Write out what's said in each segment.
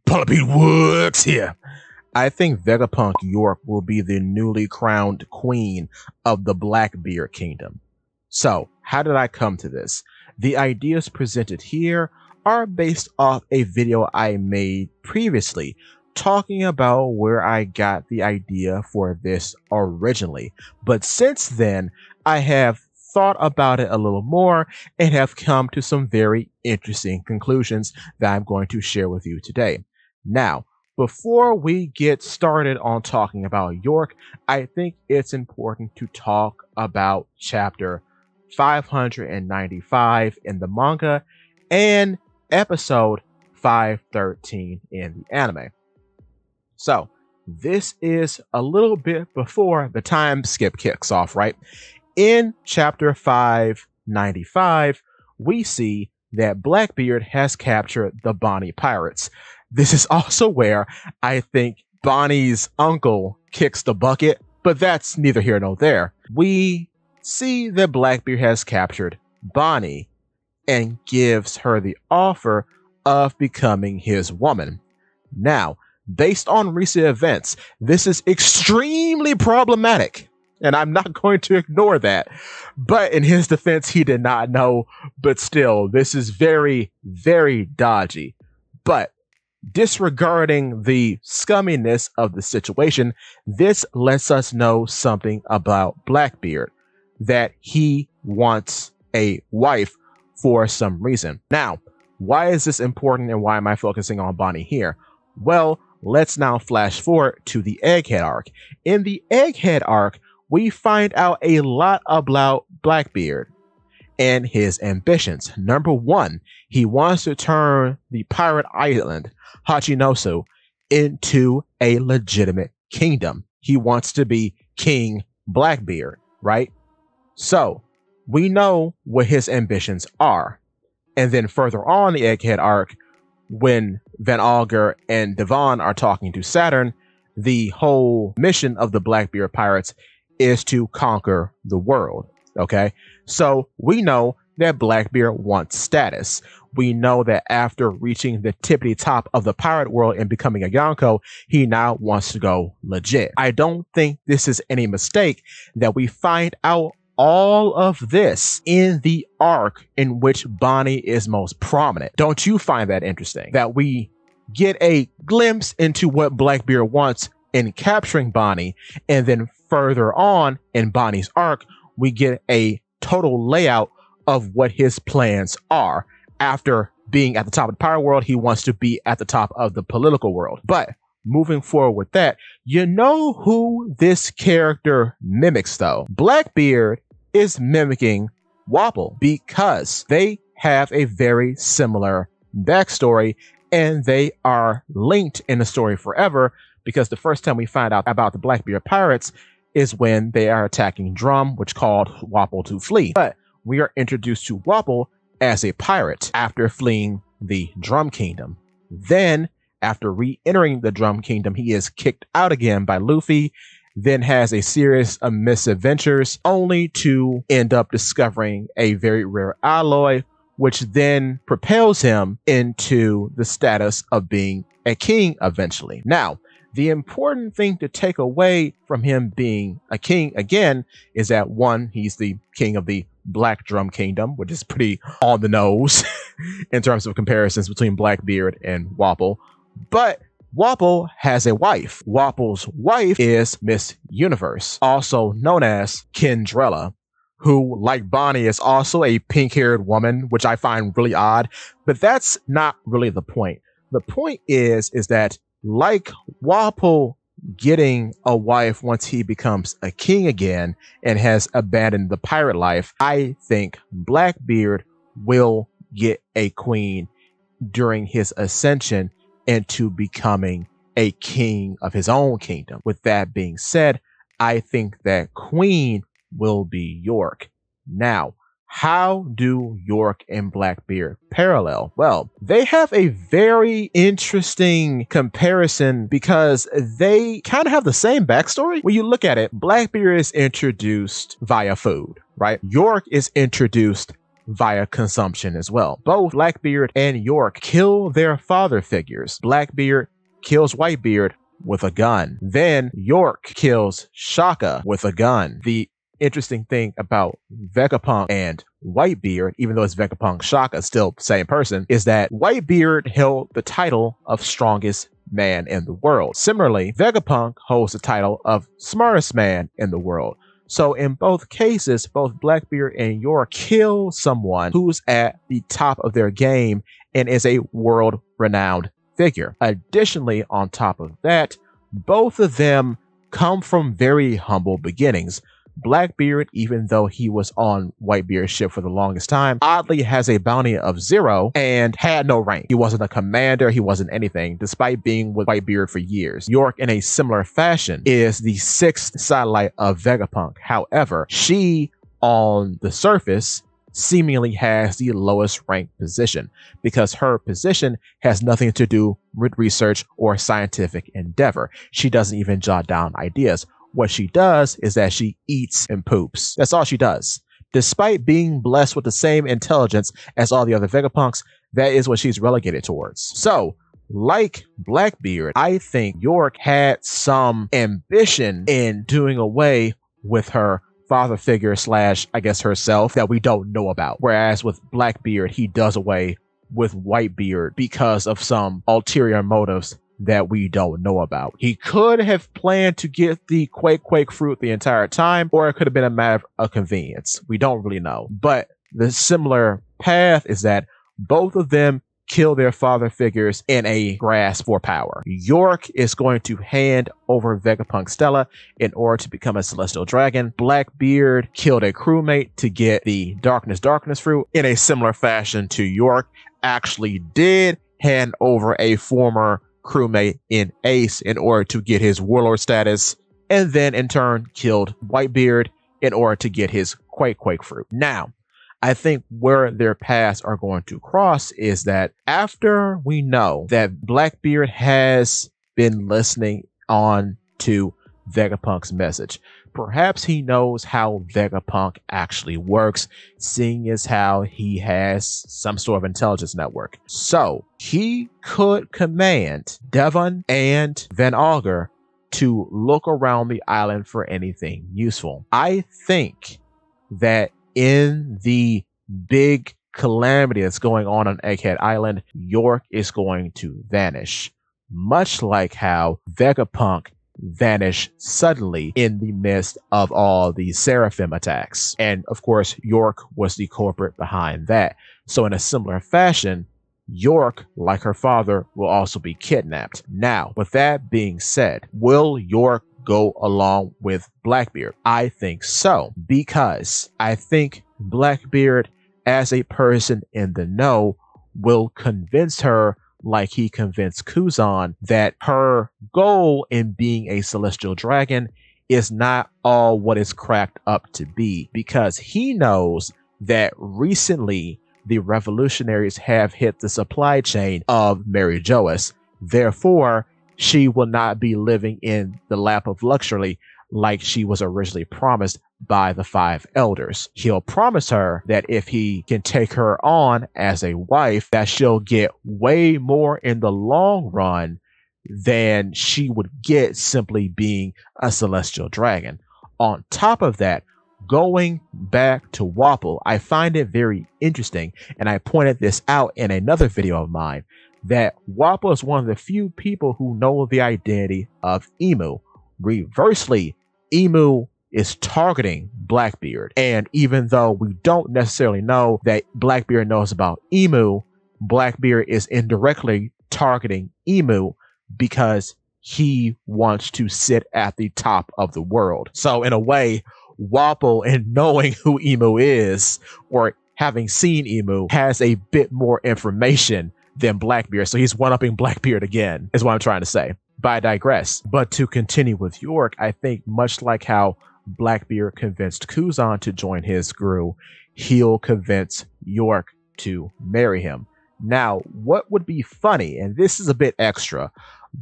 Puppy Woods here. I think Vegapunk York will be the newly crowned queen of the Blackbeard Kingdom. So, how did I come to this? The ideas presented here are based off a video I made previously talking about where I got the idea for this originally. But since then, I have thought about it a little more and have come to some very interesting conclusions that I'm going to share with you today. Now, before we get started on talking about York, I think it's important to talk about chapter 595 in the manga and episode 513 in the anime. So, this is a little bit before the time skip kicks off, right? In chapter 595, we see that Blackbeard has captured the Bonnie pirates. This is also where I think Bonnie's uncle kicks the bucket, but that's neither here nor there. We see that Blackbeard has captured Bonnie and gives her the offer of becoming his woman. Now, based on recent events, this is extremely problematic, and I'm not going to ignore that. But in his defense, he did not know, but still, this is very, very dodgy. But disregarding the scumminess of the situation, this lets us know something about Blackbeard, that he wants a wife for some reason. Now, why is this important and why am I focusing on Bonnie here? Well, let's now flash forward to the Egghead arc. In the Egghead arc, we find out a lot about Blackbeard and his ambitions. Number one, he wants to turn the pirate island, Hachinosu, into a legitimate kingdom. He wants to be King Blackbeard, right? So, we know what his ambitions are. And then further on the Egghead arc, when Van Augur and Devon are talking to Saturn, the whole mission of the Blackbeard pirates is to conquer the world. Okay, so we know that Blackbeard wants status. We know that after reaching the tippity top of the pirate world and becoming a Yonko, he now wants to go legit. I don't think this is any mistake that we find out all of this in the arc in which Bonnie is most prominent. Don't you find that interesting? That we get a glimpse into what Blackbeard wants in capturing Bonnie, and then further on in Bonnie's arc, we get a total layout of what his plans are. After being at the top of the pirate world, he wants to be at the top of the political world. But moving forward with that, you know who this character mimics though? Blackbeard is mimicking Wapol because they have a very similar backstory and they are linked in the story forever, because the first time we find out about the Blackbeard pirates is when they are attacking Drum, which called Wapol to flee. But we are introduced to Wapol as a pirate after fleeing the Drum Kingdom. Then, after re-entering the Drum Kingdom, he is kicked out again by Luffy, then has a series of misadventures, only to end up discovering a very rare alloy, which then propels him into the status of being a king eventually. Now, the important thing to take away from him being a king again is that one, he's the king of the Black Drum Kingdom, which is pretty on the nose in terms of comparisons between Blackbeard and Wapol. But Wapol has a wife. Wapol's wife is Miss Universe, also known as Kendrella, who, like Bonnie, is also a pink-haired woman, which I find really odd. But that's not really the point. The point is that like Wapol getting a wife once he becomes a king again and has abandoned the pirate life, I think Blackbeard will get a queen during his ascension into becoming a king of his own kingdom. With that being said, I think that queen will be York. Now, how do York and Blackbeard parallel? Well, they have a very interesting comparison because they kind of have the same backstory. When you look at it, Blackbeard is introduced via food, right? York is introduced via consumption as well. Both Blackbeard and York kill their father figures. Blackbeard kills Whitebeard with a gun. Then York kills Shaka with a gun. The interesting thing about Vegapunk and Whitebeard, even though it's Vegapunk Shaka, still same person, is that Whitebeard held the title of strongest man in the world. Similarly, Vegapunk holds the title of smartest man in the world. So in both cases, both Blackbeard and York kill someone who's at the top of their game and is a world-renowned figure. Additionally, on top of that, both of them come from very humble beginnings. Blackbeard, even though he was on Whitebeard's ship for the longest time, oddly has a bounty of 0 and had no rank. He wasn't a commander, he wasn't anything, despite being with Whitebeard for years. York, in a similar fashion, is the 6th satellite of Vegapunk. However, she, on the surface, seemingly has the lowest ranked position because her position has nothing to do with research or scientific endeavor. She doesn't even jot down ideas. What she does is that she eats and poops. That's all she does. Despite being blessed with the same intelligence as all the other Vegapunks, that is what she's relegated towards. So, like Blackbeard, I think York had some ambition in doing away with her father figure / I guess herself that we don't know about. Whereas with Blackbeard, he does away with Whitebeard because of some ulterior motives that we don't know about. He could have planned to get the Quake fruit the entire time, or it could have been a matter of convenience. We don't really know. But the similar path is that both of them kill their father figures in a grasp for power. York is going to hand over Vegapunk Stella in order to become a celestial dragon. Blackbeard killed a crewmate to get the darkness fruit in a similar fashion to York. Actually did hand over a former crewmate in Ace in order to get his warlord status, and then in turn killed Whitebeard in order to get his Quake fruit. Now, I think where their paths are going to cross is that after we know that Blackbeard has been listening on to Vegapunk's message, perhaps he knows how Vegapunk actually works, seeing as how he has some sort of intelligence network. So he could command Devon and Van Augur to look around the island for anything useful. I think that in the big calamity that's going on Egghead Island, York is going to vanish, much like how Vegapunk vanished suddenly in the midst of all the Seraphim attacks. And of course, York was the culprit behind that. So in a similar fashion, York, like her father, will also be kidnapped. Now, with that being said, will York go along with Blackbeard? I think so, because I think Blackbeard, as a person in the know, will convince her, like he convinced Kuzan, that her goal in being a celestial dragon is not all what it's cracked up to be, because he knows that recently the revolutionaries have hit the supply chain of Mary Joas. Therefore, she will not be living in the lap of luxury like she was originally promised by the 5 elders. He'll promise her that if he can take her on as a wife, that she'll get way more in the long run than she would get simply being a celestial dragon. On top of that, going back to Wapol, I find it very interesting, and I pointed this out in another video of mine, that Wapol is one of the few people who know the identity of Emu. Reversely, Emu is targeting Blackbeard, and even though we don't necessarily know that Blackbeard knows about Emu, Blackbeard is indirectly targeting Emu because he wants to sit at the top of the world. So in a way, Wapol, in knowing who Emu is, or having seen Emu, has a bit more information than Blackbeard. So he's one-upping Blackbeard again, is what I'm trying to say. But I digress. But to continue with York, I think much like how Blackbeard convinced Kuzan to join his crew, he'll convince York to marry him. Now, what would be funny, and this is a bit extra,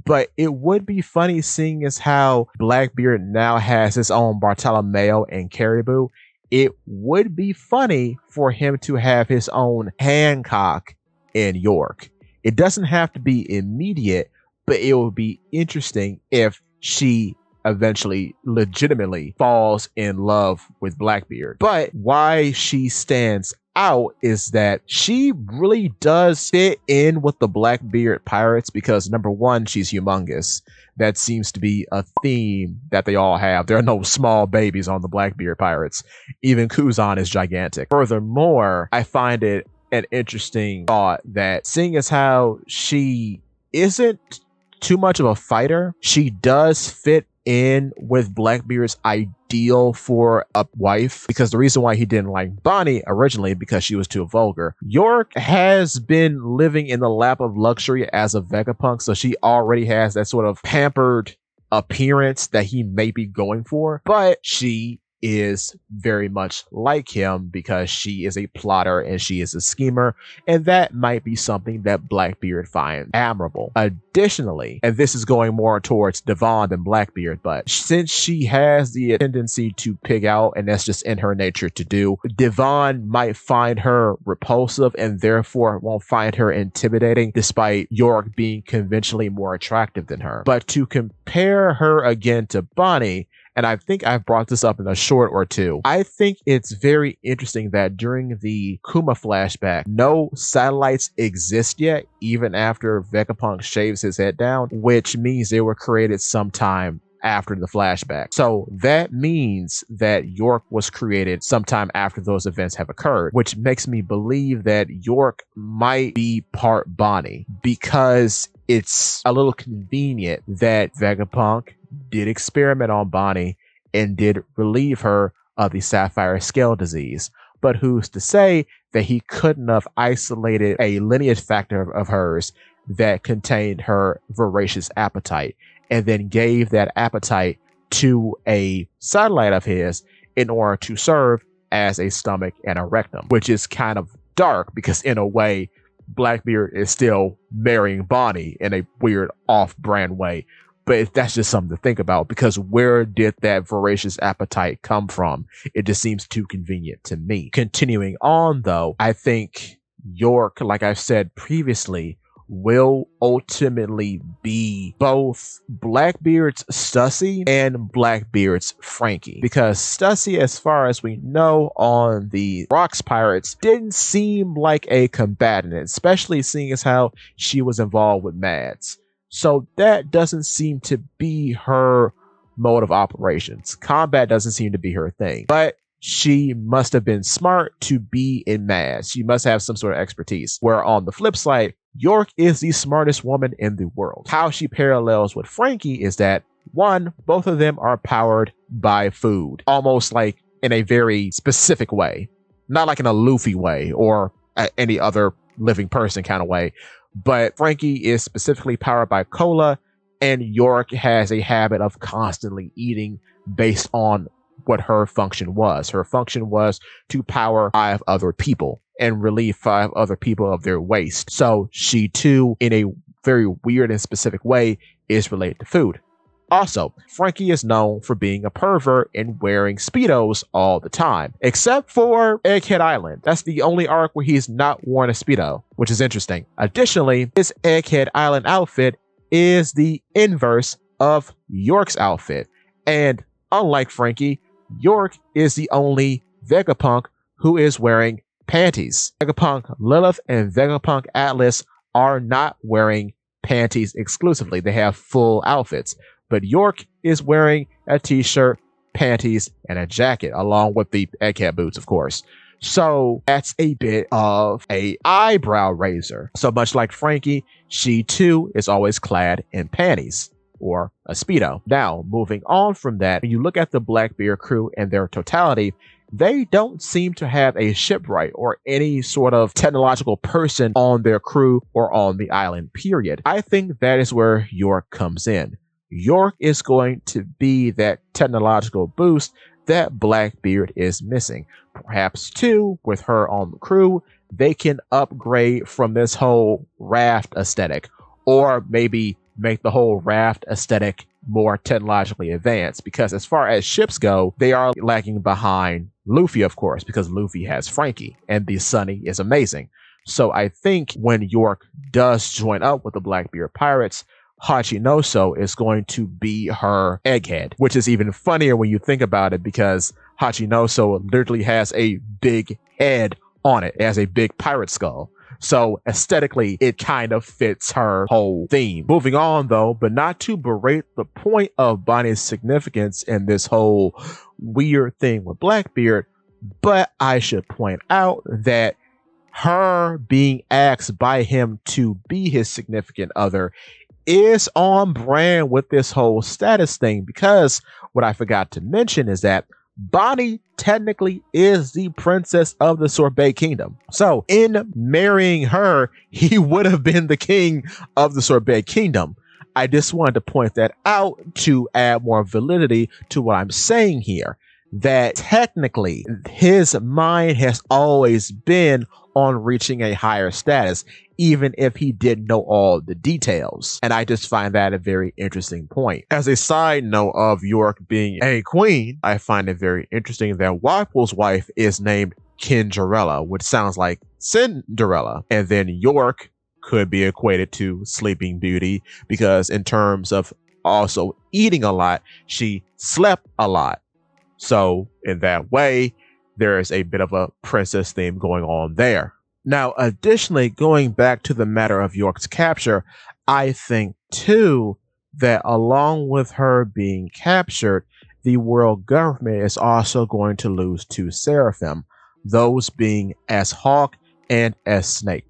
but it would be funny seeing as how Blackbeard now has his own Bartolomeo and Caribou, it would be funny for him to have his own Hancock in York. It doesn't have to be immediate, but it would be interesting if she eventually legitimately falls in love with Blackbeard. But why she stands out is that she really does fit in with the Blackbeard pirates because number one, she's humongous. That seems to be a theme that they all have. There are no small babies on the Blackbeard pirates. Even Kuzan is gigantic. Furthermore, I find it an interesting thought that seeing as how she isn't too much of a fighter, she does fit in with Blackbeard's ideal for a wife, because the reason why he didn't like Bonnie originally because she was too vulgar. York has been living in the lap of luxury as a Vegapunk, so she already has that sort of pampered appearance that he may be going for, but she is very much like him because she is a plotter and she is a schemer, and that might be something that Blackbeard finds admirable. Additionally, and this is going more towards Devon than Blackbeard, but since she has the tendency to pig out, and that's just in her nature to do, Devon might find her repulsive and therefore won't find her intimidating, despite York being conventionally more attractive than her. But to compare her again to Bonnie, and I think I've brought this up in a short or two, I think it's very interesting that during the Kuma flashback, no satellites exist yet, even after Vegapunk shaves his head down, which means they were created sometime after the flashback. So that means that York was created sometime after those events have occurred, which makes me believe that York might be part Bonnie, because it's a little convenient that Vegapunk did experiment on Bonnie and did relieve her of the sapphire scale disease. But who's to say that he couldn't have isolated a lineage factor of hers that contained her voracious appetite and then gave that appetite to a satellite of his in order to serve as a stomach and a rectum, which is kind of dark because in a way, Blackbeard is still marrying Bonnie in a weird off-brand way. But that's just something to think about, because where did that voracious appetite come from? It just seems too convenient to me. Continuing on, though, I think York, like I've said previously, will ultimately be both Blackbeard's Stussy and Blackbeard's Frankie. Because Stussy, as far as we know on the Rocks Pirates, didn't seem like a combatant, especially seeing as how she was involved with Mads. So that doesn't seem to be her mode of operations. Combat doesn't seem to be her thing. But she must have been smart to be in Mads. She must have some sort of expertise. Where on the flip side, York is the smartest woman in the world. How she parallels with Frankie is that, one, both of them are powered by food, almost like in a very specific way. Not like in a Luffy way or any other living person kind of way. But Frankie is specifically powered by cola, and York has a habit of constantly eating based on what her function was. Her function was to power 5 other people and relieve 5 other people of their waste. So she too, in a very weird and specific way, is related to food. Also, Frankie is known for being a pervert and wearing Speedos all the time, except for Egghead Island. That's the only arc where he's not worn a Speedo, which is interesting. Additionally, his Egghead Island outfit is the inverse of York's outfit. And unlike Frankie, York is the only Vegapunk who is wearing panties. Vegapunk Lilith and Vegapunk Atlas are not wearing panties exclusively. They have full outfits. But York is wearing a t-shirt, panties, and a jacket, along with the egghead boots, of course. So that's a bit of a eyebrow raiser. So much like Frankie, she too is always clad in panties, or a Speedo. Now, moving on from that, when you look at the Blackbeard crew in their totality, they don't seem to have a shipwright or any sort of technological person on their crew or on the island, period. I think that is where York comes in. York is going to be that technological boost that Blackbeard is missing. Perhaps too, with her on the crew, they can upgrade from this whole raft aesthetic, or maybe make the whole raft aesthetic more technologically advanced, because as far as ships go, they are lagging behind Luffy, of course, because Luffy has Frankie and the Sunny is amazing. So I think when York does join up with the Blackbeard pirates, Hachinoso is going to be her egghead, which is even funnier when you think about it, because Hachinoso literally has a big head on it. It has a big pirate skull. So aesthetically, it kind of fits her whole theme. Moving on though, but not to berate the point of Bonnie's significance in this whole weird thing with Blackbeard, but I should point out that her being asked by him to be his significant other is on brand with this whole status thing, because what I forgot to mention is that Bonnie technically is the princess of the Sorbet Kingdom. So in marrying her, he would have been the king of the Sorbet Kingdom. I just wanted to point that out to add more validity to what I'm saying here, that technically his mind has always been on reaching a higher status, even if he didn't know all the details. And I just find that a very interesting point. As a side note of York being a queen, I find it very interesting that Wapple's wife is named Kinderella, which sounds like Cinderella. And then York could be equated to Sleeping Beauty, because in terms of also eating a lot, she slept a lot. So in that way, there is a bit of a princess theme going on there. Now, additionally, going back to the matter of York's capture, I think too that along with her being captured, the world government is also going to lose two seraphim, those being S-Hawk and S-Snake.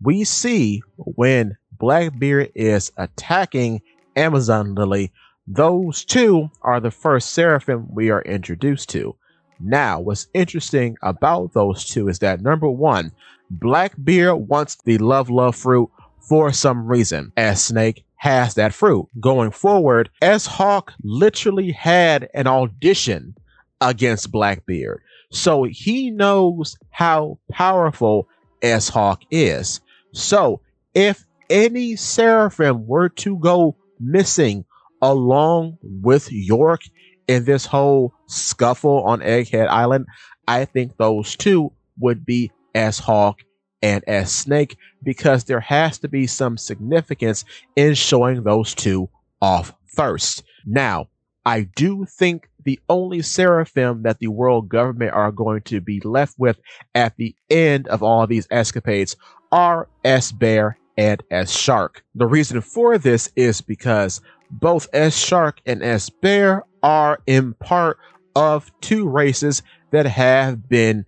We see when Blackbeard is attacking Amazon Lily, those two are the first seraphim we are introduced to. Now, what's interesting about those two is that, number one, Blackbeard wants the love fruit for some reason, as Snake has that fruit. Going forward, S-Hawk literally had an audition against Blackbeard, so he knows how powerful S-Hawk is. So if any seraphim were to go missing along with York in this whole scuffle on Egghead Island, I think those two would be S-Hawk and S-Snake, because there has to be some significance in showing those two off first. Now, I do think the only seraphim that the world government are going to be left with at the end of all these escapades are S-Bear and S-Shark. The reason for this is because both S-Shark and S-Bear are in part of two races that have been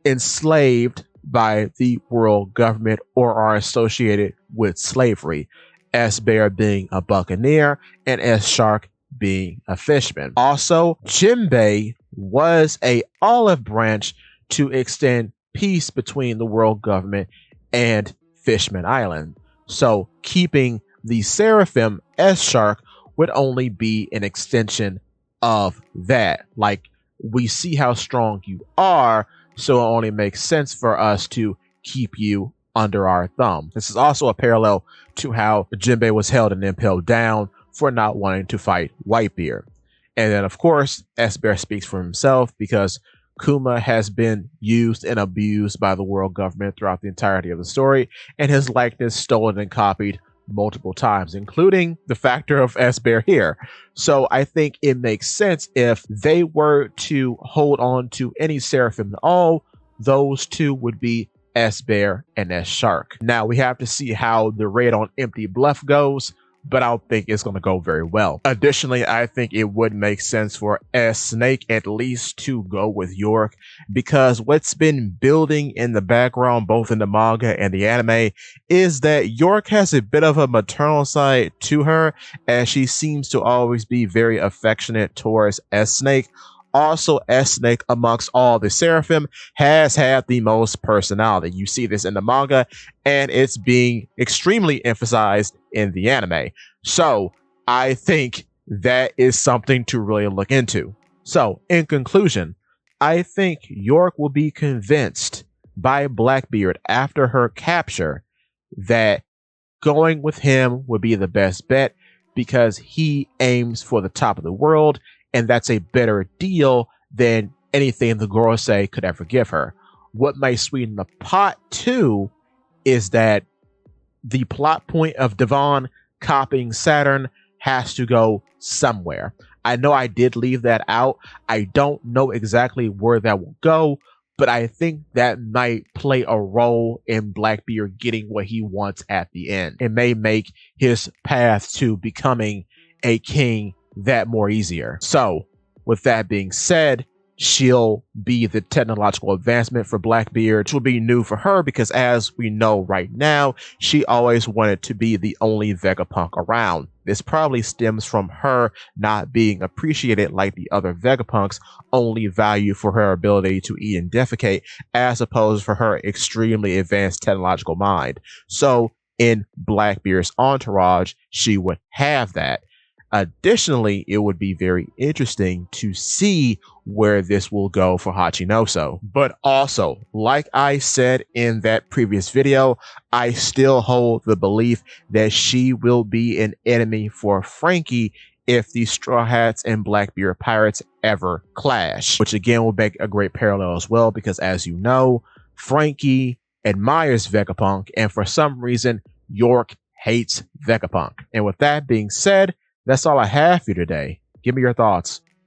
enslaved by the world government or are associated with slavery. S-Bear being a buccaneer and S-Shark being a fisherman. Also, Jinbei was a olive branch to extend peace between the world government and Fishman Island. So keeping the seraphim S-Shark would only be an extension of that. Like, we see how strong you are, so it only makes sense for us to keep you under our thumb. This is also a parallel to how Jinbei was held and impaled down for not wanting to fight Whitebeard. And then, of course, S-Bear speaks for himself, because Kuma has been used and abused by the world government throughout the entirety of the story, and his likeness stolen and copied multiple times, including the factor of S-Bear here. So I think it makes sense if they were to hold on to any seraphim at all, those two would be S-Bear and S-Shark. Now we have to see how the raid on Empty Bluff goes, but I don't think it's going to go very well. Additionally, I think it would make sense for S-Snake at least to go with York, because what's been building in the background, both in the manga and the anime, is that York has a bit of a maternal side to her, as she seems to always be very affectionate towards S-Snake. Also, S-Snake, amongst all the seraphim, has had the most personality. You see this in the manga, and it's being extremely emphasized in the anime. So I think that is something to really look into. So in conclusion, I think York will be convinced by Blackbeard after her capture that going with him would be the best bet because he aims for the top of the world, and that's a better deal than anything the Gorosei could ever give her. What may sweeten the pot too is that the plot point of Devon copying Saturn has to go somewhere. I know I did leave that out. I don't know exactly where that will go, but I think that might play a role in Blackbeard getting what he wants at the end. It may make his path to becoming a king that more easier. So, with that being said, she'll be the technological advancement for Blackbeard, which will be new for her because, as we know right now, she always wanted to be the only Vegapunk around. This probably stems from her not being appreciated like the other Vegapunks, only valued for her ability to eat and defecate, as opposed for her extremely advanced technological mind. So, in Blackbeard's entourage, she would have that. Additionally, it would be very interesting to see where this will go for Hachinoso. But also, like I said in that previous video, I still hold the belief that she will be an enemy for Frankie if the Straw Hats and Blackbeard Pirates ever clash, which again will make a great parallel as well because, as you know, Frankie admires Vegapunk, and for some reason, York hates Vegapunk. And with that being said, that's all I have for you today. Give me your thoughts.